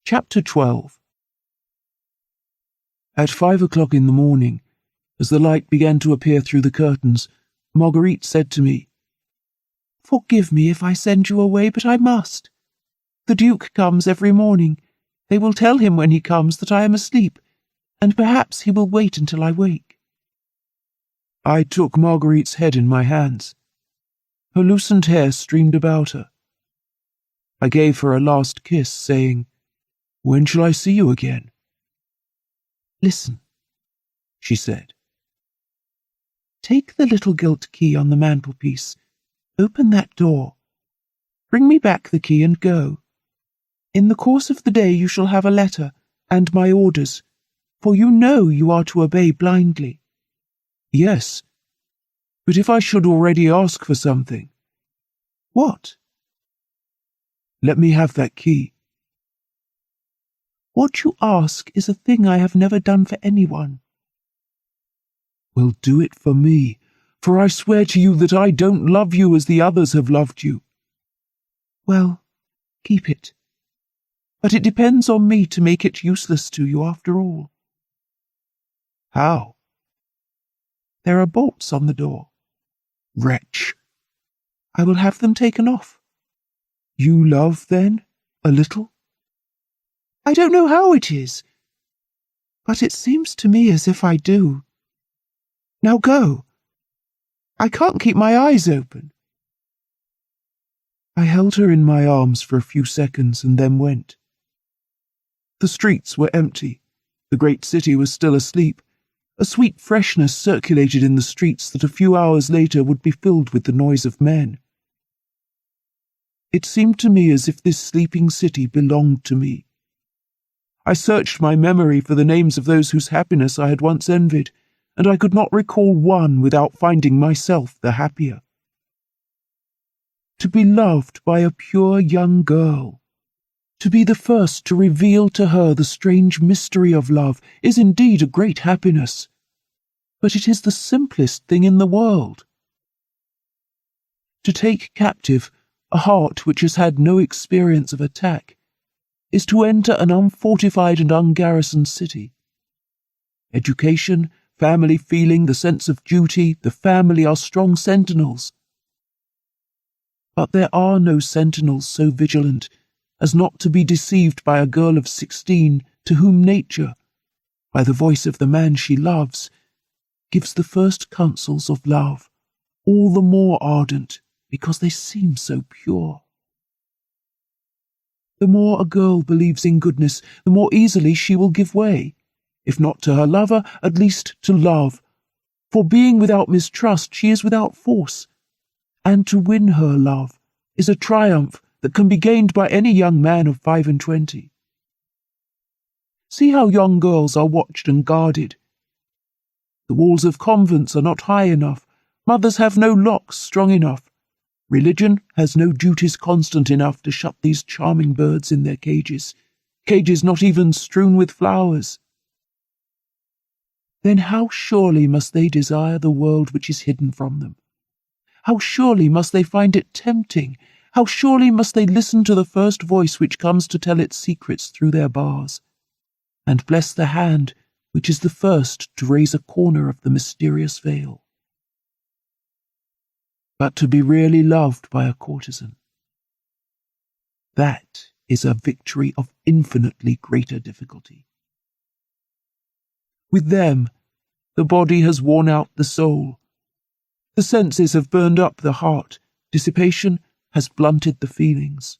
Chapter 12. At 5 o'clock in the morning, as the light began to appear through the curtains, Marguerite said to me, "Forgive me if I send you away, but I must. The Duke comes every morning. They will tell him when he comes that I am asleep, and perhaps he will wait until I wake." I took Marguerite's head in my hands. Her loosened hair streamed about her. I gave her a last kiss, saying, "When shall I see you again?" "Listen," she said. "Take the little gilt key on the mantelpiece. Open that door. Bring me back the key and go. In the course of the day you shall have a letter and my orders, for you know you are to obey blindly." "Yes, but if I should already ask for something?" "What?" "Let me have that key." "What you ask is a thing I have never done for anyone." "Well, do it for me, for I swear to you that I don't love you as the others have loved you." "Well, keep it. But it depends on me to make it useless to you after all." "How?" "There are bolts on the door." "Wretch!" "I will have them taken off." "You love, then, a little?" "I don't know how it is, but it seems to me as if I do. Now go. I can't keep my eyes open." I held her in my arms for a few seconds and then went. The streets were empty. The great city was still asleep. A sweet freshness circulated in the streets that a few hours later would be filled with the noise of men. It seemed to me as if this sleeping city belonged to me. I searched my memory for the names of those whose happiness I had once envied, and I could not recall one without finding myself the happier. To be loved by a pure young girl, to be the first to reveal to her the strange mystery of love, is indeed a great happiness, but it is the simplest thing in the world. To take captive a heart which has had no experience of attack is to enter an unfortified and ungarrisoned city. Education, family feeling, the sense of duty, the family are strong sentinels. But there are no sentinels so vigilant as not to be deceived by a girl of 16 to whom nature, by the voice of the man she loves, gives the first counsels of love, all the more ardent because they seem so pure. The more a girl believes in goodness, the more easily she will give way, if not to her lover, at least to love. For being without mistrust, she is without force, and to win her love is a triumph that can be gained by any young man of 25. See how young girls are watched and guarded. The walls of convents are not high enough, mothers have no locks strong enough, religion has no duties constant enough to shut these charming birds in their cages, cages not even strewn with flowers. Then how surely must they desire the world which is hidden from them? How surely must they find it tempting? How surely must they listen to the first voice which comes to tell its secrets through their bars, and bless the hand which is the first to raise a corner of the mysterious veil? But to be really loved by a courtesan, that is a victory of infinitely greater difficulty. With them, the body has worn out the soul. The senses have burned up the heart. Dissipation has blunted the feelings.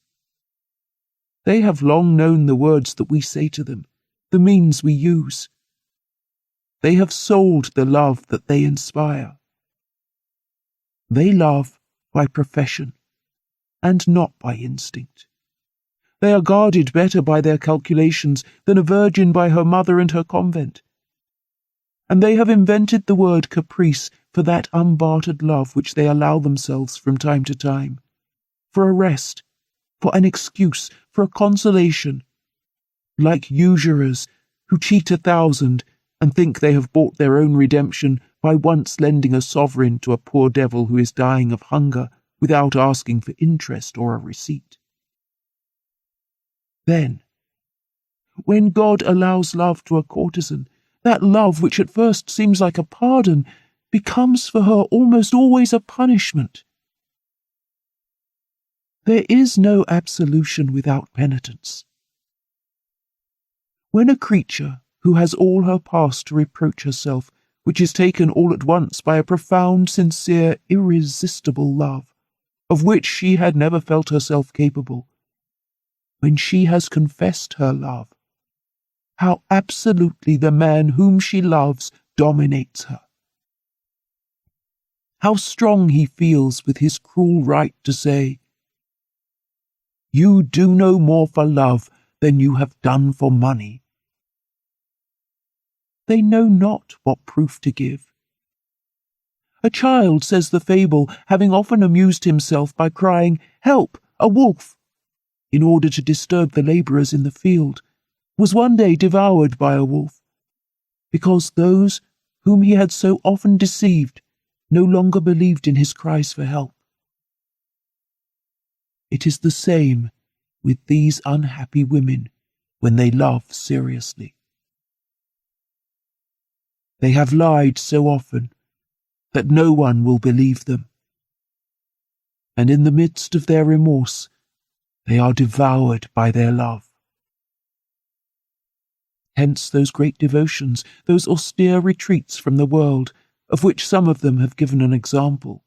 They have long known the words that we say to them, the means we use. They have sold the love that they inspire. They love by profession, and not by instinct. They are guarded better by their calculations than a virgin by her mother and her convent. And they have invented the word caprice for that unbartered love which they allow themselves from time to time, for a rest, for an excuse, for a consolation, like usurers who cheat 1,000 and think they have bought their own redemption by once lending a sovereign to a poor devil who is dying of hunger without asking for interest or a receipt. Then, When God allows love to a courtesan, that love which at first seems like a pardon becomes for her almost always a punishment. There is no absolution without penitence. When a creature who has all her past to reproach herself, which is taken all at once by a profound, sincere, irresistible love, of which she had never felt herself capable, when she has confessed her love, how absolutely the man whom she loves dominates her. How strong he feels with his cruel right to say, "You do no more for love than you have done for money." They know not what proof to give. A child, says the fable, having often amused himself by crying, "Help, a wolf!" in order to disturb the labourers in the field, was one day devoured by a wolf, because those whom he had so often deceived no longer believed in his cries for help. It is the same with these unhappy women when they love seriously. They have lied so often that no one will believe them, and in the midst of their remorse they are devoured by their love. Hence those great devotions, those austere retreats from the world, of which some of them have given an example.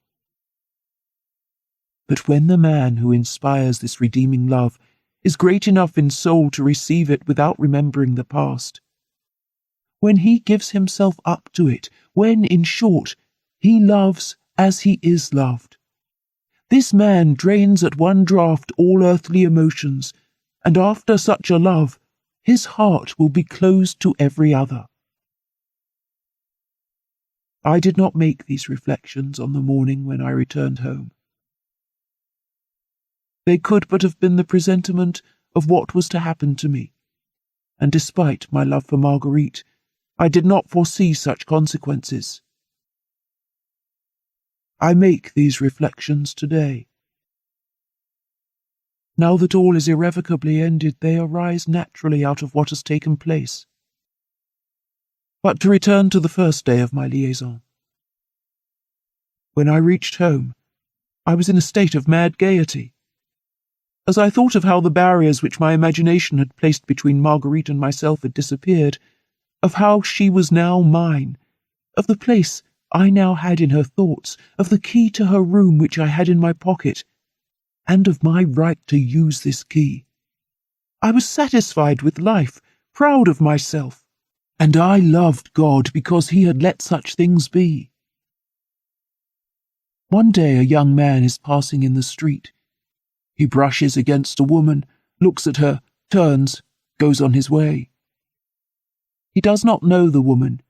But when the man who inspires this redeeming love is great enough in soul to receive it without remembering the past, when he gives himself up to it, when, in short, he loves as he is loved, this man drains at one draught all earthly emotions, and after such a love, his heart will be closed to every other. I did not make these reflections on the morning when I returned home. They could but have been the presentiment of what was to happen to me, and despite my love for Marguerite, I did not foresee such consequences. I make these reflections today. Now that all is irrevocably ended, they arise naturally out of what has taken place. But to return to the first day of my liaison. When I reached home, I was in a state of mad gaiety. As I thought of how the barriers which my imagination had placed between Marguerite and myself had disappeared, of how she was now mine, of the place I now had in her thoughts, of the key to her room which I had in my pocket, and of my right to use this key, I was satisfied with life, proud of myself, and I loved God because he had let such things be. One day a young man is passing in the street. He brushes against a woman, looks at her, turns, goes on his way. He does not know the woman,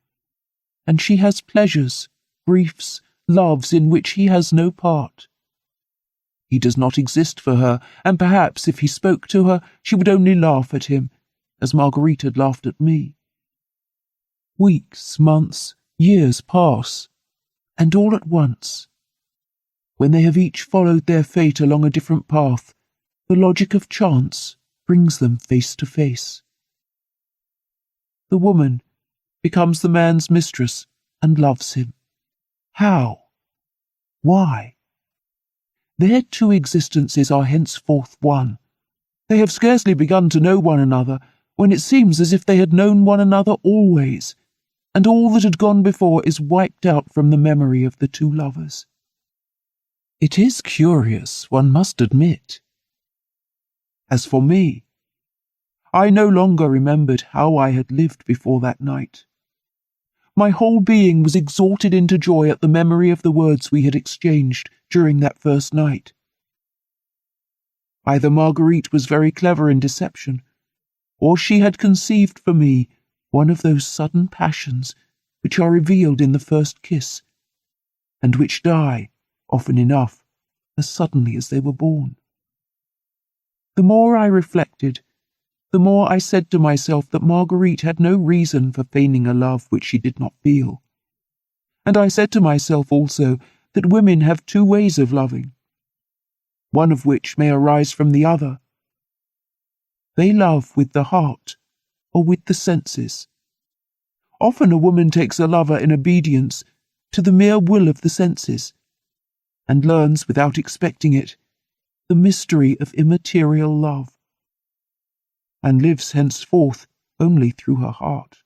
and she has pleasures, griefs, loves in which he has no part. He does not exist for her, and perhaps if he spoke to her, she would only laugh at him, as Marguerite had laughed at me. Weeks, months, years pass, and all at once, when they have each followed their fate along a different path, the logic of chance brings them face to face. The woman becomes the man's mistress and loves him. How? Why? Their two existences are henceforth one. They have scarcely begun to know one another, when it seems as if they had known one another always, and all that had gone before is wiped out from the memory of the two lovers. It is curious, one must admit. As for me, I no longer remembered how I had lived before that night. My whole being was exalted into joy at the memory of the words we had exchanged during that first night. Either Marguerite was very clever in deception, or she had conceived for me one of those sudden passions which are revealed in the first kiss, and which die, often enough, as suddenly as they were born. The more I reflected, the more I said to myself that Marguerite had no reason for feigning a love which she did not feel. And I said to myself also that women have two ways of loving, one of which may arise from the other. They love with the heart or with the senses. Often a woman takes a lover in obedience to the mere will of the senses, and learns, without expecting it, the mystery of immaterial love, and lives henceforth only through her heart.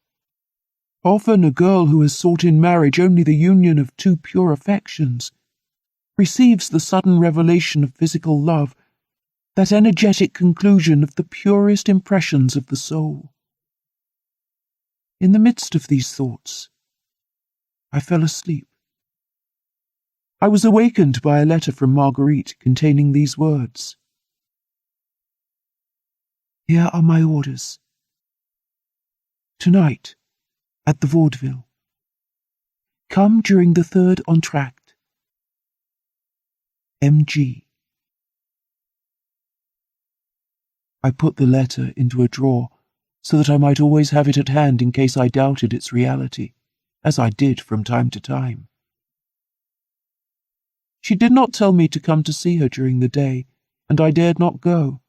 Often a girl who has sought in marriage only the union of two pure affections receives the sudden revelation of physical love, that energetic conclusion of the purest impressions of the soul. In the midst of these thoughts, I fell asleep. I was awakened by a letter from Marguerite containing these words: "Here are my orders. Tonight, at the vaudeville. Come during the third entr'acte. M.G." I put the letter into a drawer so that I might always have it at hand in case I doubted its reality, as I did from time to time. She did not tell me to come to see her during the day, and I dared not go,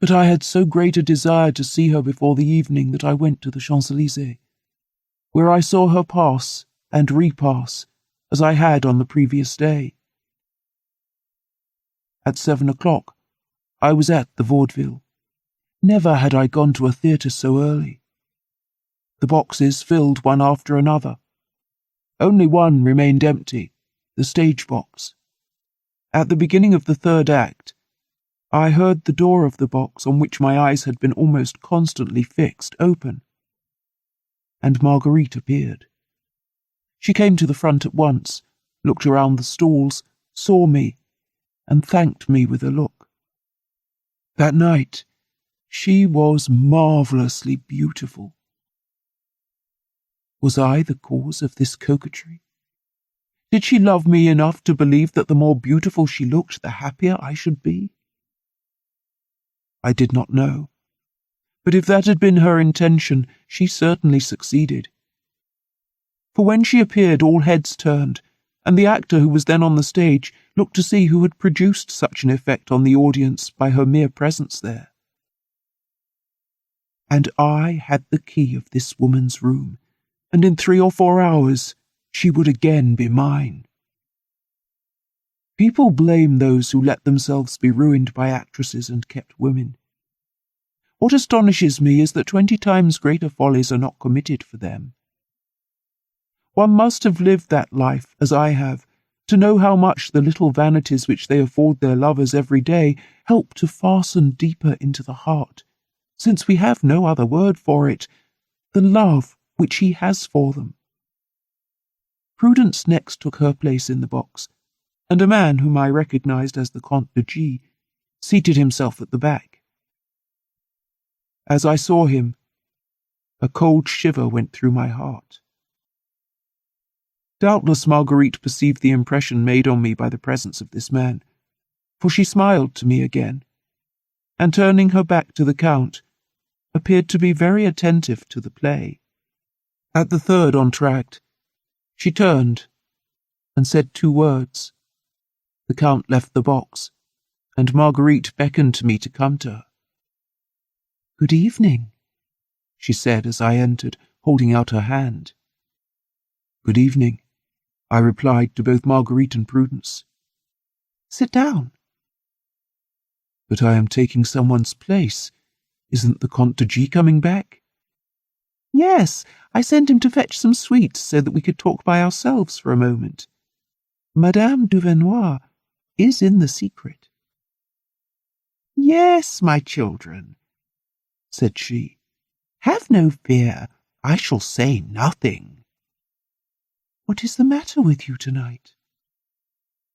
but I had so great a desire to see her before the evening that I went to the Champs-Élysées, where I saw her pass and repass as I had on the previous day. At 7 o'clock, I was at the vaudeville. Never had I gone to a theatre so early. The boxes filled one after another. Only one remained empty, the stage box. At the beginning of the third act, I heard the door of the box on which my eyes had been almost constantly fixed open, and Marguerite appeared. She came to the front at once, looked around the stalls, saw me, and thanked me with a look. That night, she was marvellously beautiful. Was I the cause of this coquetry? Did she love me enough to believe that the more beautiful she looked, the happier I should be? I did not know, but if that had been her intention, she certainly succeeded. For when she appeared, all heads turned, and the actor who was then on the stage looked to see who had produced such an effect on the audience by her mere presence there. And I had the key of this woman's room, and in 3 or 4 hours she would again be mine. People blame those who let themselves be ruined by actresses and kept women. What astonishes me is that 20 times greater follies are not committed for them. One must have lived that life, as I have, to know how much the little vanities which they afford their lovers every day help to fasten deeper into the heart, since we have no other word for it, the love which he has for them. Prudence next took her place in the box, and a man whom I recognized as the Comte de G seated himself at the back. As I saw him, a cold shiver went through my heart. Doubtless Marguerite perceived the impression made on me by the presence of this man, for she smiled to me again, and turning her back to the Count, appeared to be very attentive to the play. At the third entr'acte, she turned and said 2 words. The Count left the box, and Marguerite beckoned to me to come to her. "Good evening," she said as I entered, holding out her hand. "Good evening," I replied to both Marguerite and Prudence. "Sit down." "But I am taking someone's place. Isn't the Comte de G coming back?" "Yes, I sent him to fetch some sweets so that we could talk by ourselves for a moment. Madame Duvernoy is in the secret." "Yes, my children," said she. "Have no fear. I shall say nothing." "What is the matter with you tonight?"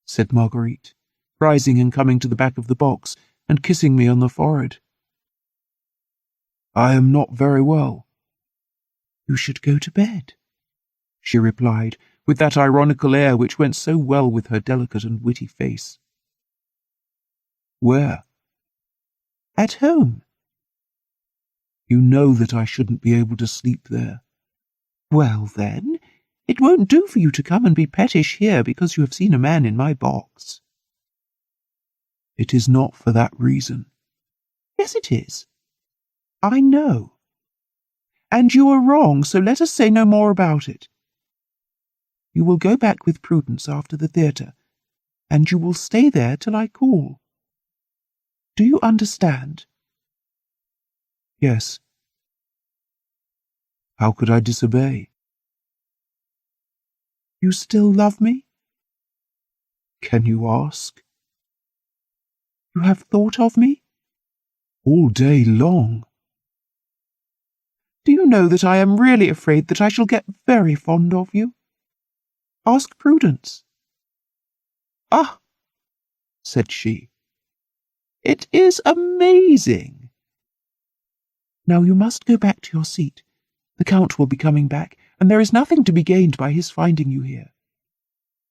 said Marguerite, rising and coming to the back of the box and kissing me on the forehead. "I am not very well." "You should go to bed," she replied, with that ironical air which went so well with her delicate and witty face. "Where?" "At home." "You know that I shouldn't be able to sleep there." "Well, then, it won't do for you to come and be pettish here because you have seen a man in my box." "It is not for that reason." "Yes, it is. I know. and you are wrong, so let us say no more about it. You will go back with Prudence after the theatre, and you will stay there till I call. Do you understand?" "Yes." "How could I disobey?" "You still love me?" "Can you ask?" "You have thought of me?" "All day long." "Do you know that I am really afraid that I shall get very fond of you? Ask Prudence." "Ah," said she, "it is amazing." "Now you must go back to your seat. The Count will be coming back, and there is nothing to be gained by his finding you here."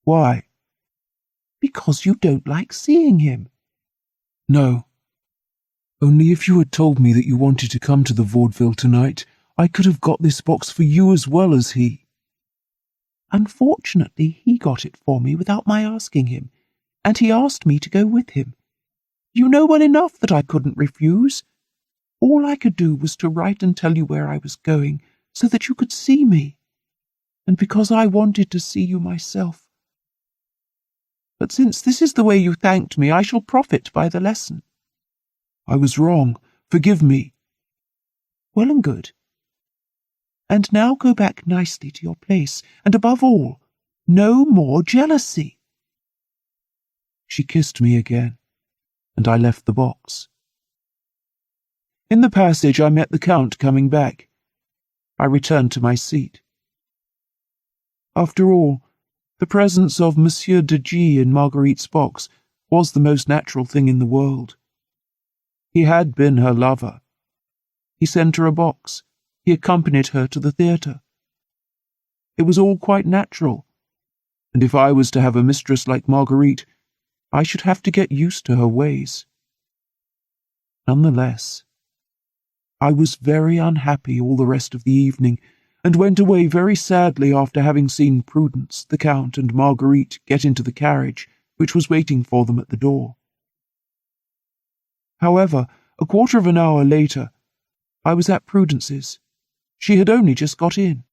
"Why?" "Because you don't like seeing him." "No. Only if you had told me that you wanted to come to the vaudeville tonight, I could have got this box for you as well as he." "Unfortunately, he got it for me without my asking him, and he asked me to go with him. You know well enough that I couldn't refuse. All I could do was to write and tell you where I was going, so that you could see me, and because I wanted to see you myself. But since this is the way you thanked me, I shall profit by the lesson." "I was wrong. Forgive me." "Well and good. And now go back nicely to your place, and above all, no more jealousy." She kissed me again, and I left the box. In the passage I met the Count coming back. I returned to my seat. After all, the presence of Monsieur de G in Marguerite's box was the most natural thing in the world. He had been her lover. He sent her a box. He accompanied her to the theatre. It was all quite natural, and if I was to have a mistress like Marguerite, I should have to get used to her ways. Nonetheless, I was very unhappy all the rest of the evening, and went away very sadly after having seen Prudence, the Count, and Marguerite get into the carriage, which was waiting for them at the door. However, a quarter of an hour later, I was at Prudence's. She had only just got in.